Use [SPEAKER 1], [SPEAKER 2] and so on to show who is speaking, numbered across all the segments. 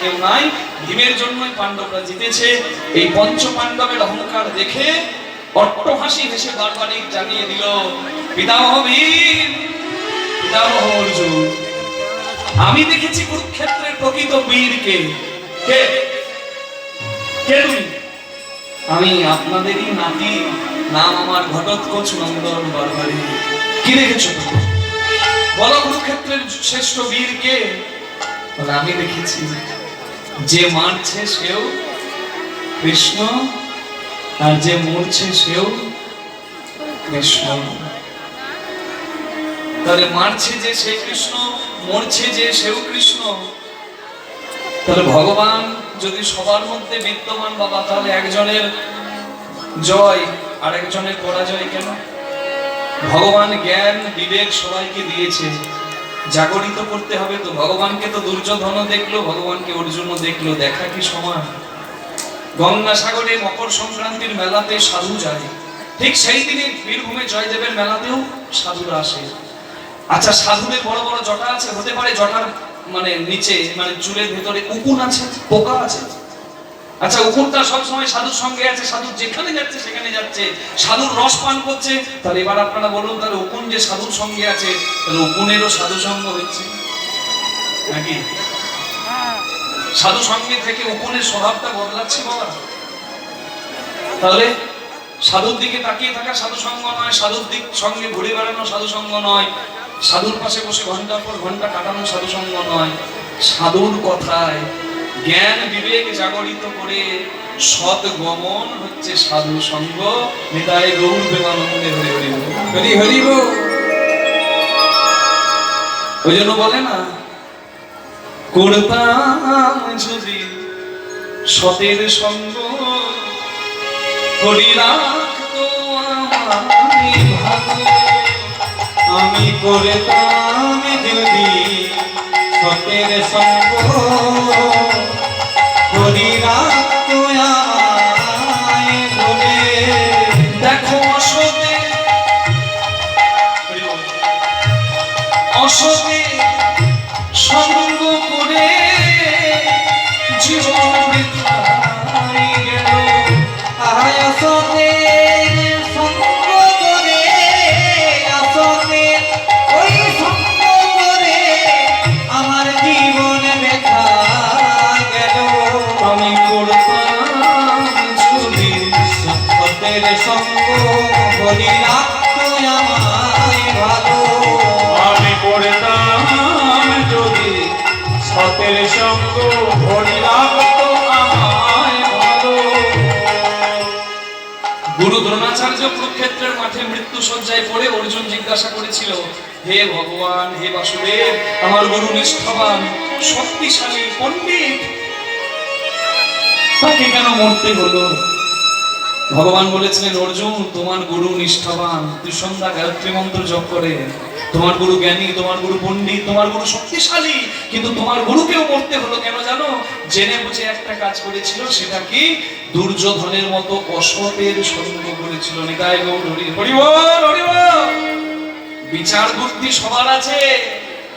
[SPEAKER 1] কেউ নাই, ভীমের জন্যই পাণ্ডবরা জিতেছে। এই পঞ্চ পাণ্ডবের অহংকার দেখে অট্টহাসি হেসে বারবারিক জানিয়ে দিল, পিতামহ ভীম, পিতামহ অর্জুন, আমি দেখেছি কুরুক্ষেত্রের প্রকৃত বীরকে। কে কে তুমি? আমি আপনাদেরই নাতি, নাম আমার ঘটোৎকচ নন্দন বারবারি। কি দেখেছো বলো, কুরুক্ষেত্রের শ্রেষ্ঠ বীর কে? বলে আমি দেখেছি যে মারছে সেও কৃষ্ণ, আর যে মরছে সেও কৃষ্ণ। তাহলে মারছে যে সে কৃষ্ণ, মরছে যে সেও কৃষ্ণ। তাহলে ভগবান যদি সবার মধ্যে বিদ্যমান বাবা, তাহলে একজনের জয় আর একজনের পরাজয় কেন? ভগবান জ্ঞান বিবেক সবাইকে দিয়েছে, জাগরিত করতে হবে তো। ভগবানকে তো দুর্যোধনও দেখলো, ভগবানকে অর্জুনও দেখলো, দেখা কি সমান? গঙ্গাসাগরে মকর সংক্রান্তির মেলাতে সাধু যায়, ঠিক সেই দিনে বীরভূমে জয়দেবের মেলাতেও সাধুরা আসে। আচ্ছা, সাধুদের বড় বড় জটা আছে, হতে পারে জটার মানে নিচে মানে চুলের ভেতরে উকুন আছে, পোকা আছে। আচ্ছা, উকুনটা সবসময় সাধুর সঙ্গে আছে, সাধু যেখানে যাচ্ছে সেখানে যাচ্ছে, সাধুর রস পান করছে। তাহলে এবার আপনারা বলুন, তাহলে উকুন যে সাধুর সঙ্গে আছে, তাহলে উকুনেরও সাধু সঙ্গ হচ্ছে নাকি? সাধু সঙ্গে থেকে উকুনের স্বভাবটা বদলাচ্ছে বাবা। তাহলে সাধুর দিকে তাকিয়ে থাকা সাধু সঙ্গ নয়, সাধুর দিক সঙ্গে ঘুরে বেড়ানো সাধু সঙ্গ নয়, সাধুর পাশে বসে ঘন্টার পর ঘন্টা কাটানো সাধু সঙ্গ নয়। সাধুর কথায় জ্ঞান বিবেক জাগরিত করে সৎ গমন হচ্ছে সাধু সঙ্গ। নিতাই গৌর প্রেমানন্দে হরি হরি হরি হরি বল। ওই জন্য বলে না, করতাম যদি সতের সঙ্গ, হরি রাখতো আমায় ভালো।
[SPEAKER 2] আমি করতাম যদি সতের সঙ্গ, হরি রাখতো আমায় বলে।
[SPEAKER 1] দেখো অসতে অসতে সঙ্গ করে জীবন বৃথায় গেল।
[SPEAKER 2] আসতে সঙ্গ করে, আসতে ওই সঙ্গ করে আমার জীবন ব্যথা গেল।
[SPEAKER 1] আমি করতাম যদি
[SPEAKER 2] সতের সঙ্গ, হরি রাখতো আমায় ভালো।
[SPEAKER 3] আমি করতাম যদি সতের সঙ্গ, হরি রাখতো আমায় ভালো।
[SPEAKER 1] গুরু দ্রোণাচার্য কুরুক্ষেত্রের মাঠে মৃত্যু শয্যায় পড়ে অর্জুন জিজ্ঞাসা করেছিল, হে ভগবান, হে বাসুদেব, আমার গুরু নিষ্ঠবান শক্তিশালী পণ্ডিত, তাকে কেন মরতে হলো? ভগবান বলেছিলেন, অর্জুন, তোমার গুরু নিষ্ঠাবান, ত্রিসন্ধ্যা গায়ত্রী মন্ত্র জপ করে, তোমার গুরু জ্ঞানী, তোমার গুরু পণ্ডিত, তোমার গুরু শক্তিশালী, কিন্তু তোমার গুরুকেও মরতে হলো কেন জানো? জেনে বুঝে একটা কাজ করেছিল, সেটা কি? দুর্যোধনের মতো অসতের সঙ্গ করেছিল। নিতাই গৌর হরি হরি বল, হরি বল। বিচার বুদ্ধি সবার আছে,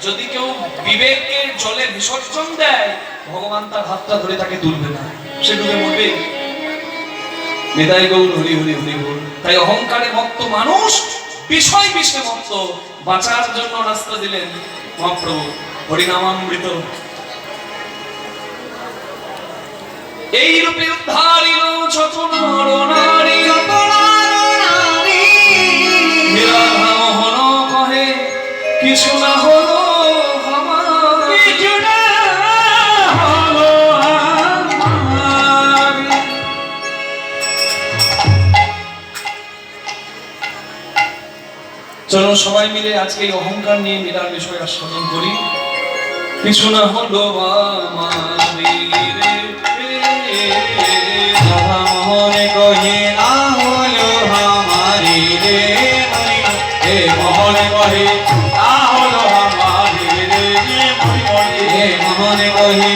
[SPEAKER 1] যদি কেউ বিবেককে জলে বিসর্জন দেয়, ভগবান তার হাতটা ধরে তাকে তুলবে না, সে ডুবে মরবে। নিতাই গৌর হরি হরি হরি বল। তাই অহংকারে মত্ত মানুষ বিষয় বিষে মত্ত, বাঁচার জন্য রাস্তা দিলেন মহাপ্রভু হরিনামামৃত। এই রূপে উদ্ধারিল যত নর নারী, নিরাধা মোহন কহে কিছু না হলো আমার, কিছু না হলো আমার। চলো সবাই মিলে আজকে এই অহংকার নিয়ে মীরার বিষয় আস্বাদন করি। কিছু না হলো আমারি রে,
[SPEAKER 2] মনে কহে না হলো আমারি রে, হে মনে কহে
[SPEAKER 3] না হলো আমারি রে,
[SPEAKER 2] হে মনে কহে